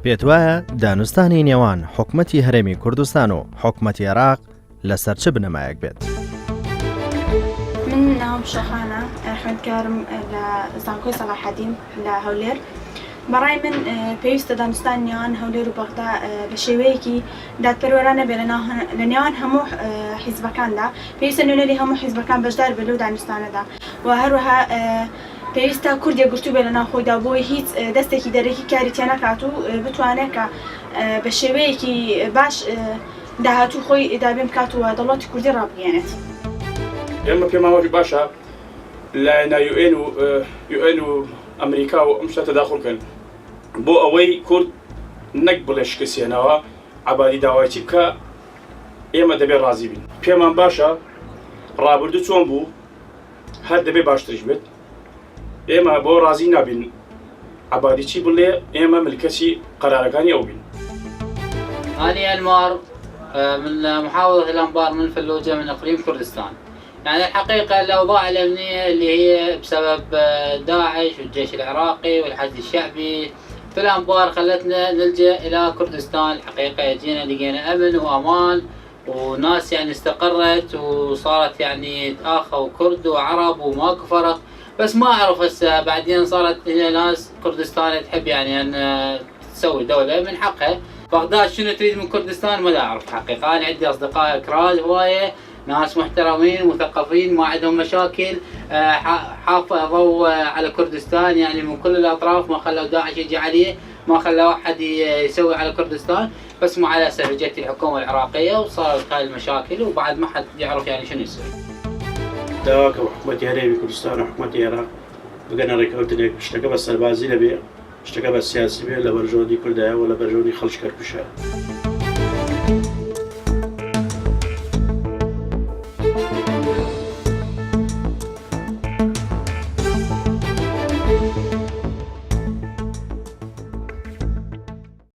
پێت وایە دانوستانی نێوان حکومەتی هەرێمی کوردستان و حکومەتی عێراق لەسەر چ بنەمایەک بێت؟ من ناوم شەخانە خوێندکارم لە زانکۆی سەلاحەدین لە هەولێر. بەڕای من پێویستە دانوستانیان هەولێر و بەغدا بە شێوەیەکی دادپەروەرانە بێت لە نێوان هەموو حیزبەکاندا. پێویستە نوێنەری هەموو حیزبەکان بەشدار بێت لەو دانوستانەدا و هەروەها پێویستە کوردێک گرتوو بێت لە ناوخۆیدا بۆی هیچ دەستێکی دەرەکی کاری تێ نەکات و بتوانێت کە بە شێوەیەکی باش داهاتوو خۆی دابین بکات و دەوڵەتی کوردی ڕابگەێنێت. ئێمە پێماوەی باشە لایەنە UN و ئەمریکا و ئەم شتە تەداخڵکەن بۆ ئەوەی کورد نەک بڵێ شکستێنەوە عەبادی داوایەتی بکە. ئێمە دەبێت ڕازی بین. پێمان باشە ڕابردوو چۆن بوو هەر دەبێت باشترش بێت. ئێمە بۆ ڕازی نابین عەبادی چی بڵێ، ئێمە ملکەتی قەرارەکانی ئەو بین. أنا أنمار من محافظة الأنبار من فلوجة من إقليم كردستان. يعني الحقيقة الأوضاع الأمنية اللي هي بسبب داعش والجيش العراقي والحشد الشعبي في الأنبار خلتنا نلجأ إلى كردستان. الحقيقة جينا لقينا أمن وأمان وناس يعني استقرت وصارت يعني تآخوا كرد وعرب وماكو فرق. بس ما أعرف هسه بعدين صارت هنا ناس كردستان تحب يعني أن تسوي دولة من حقها. بغداد شنو تريد من كردستان ما أعرف حقيقة. أنا عندي أصدقاء كراد هواية، ناس محترمين مثقفين ما عندهم مشاكل، حافظوا على كردستان يعني من كل الأطراف، ما خلوا داعش يجي عليه، ما خلوا أحد يسوي على كردستان. بس مع الأسف جت الحكومة العراقية وصارت هاي المشاكل وبعد ما حد يعرف يعني شنو يصير. داواك حكومتي هرێمی کوردستان و حکومەتی عێراق بگەنە ڕێکەوتنێک شتەکە بە سەربازی نەبێ، شتەکە بە سیاسی بێ لە بەرژەوەندی کوردایە و لە بەرژەوەندی خەڵکی کەرکووشە.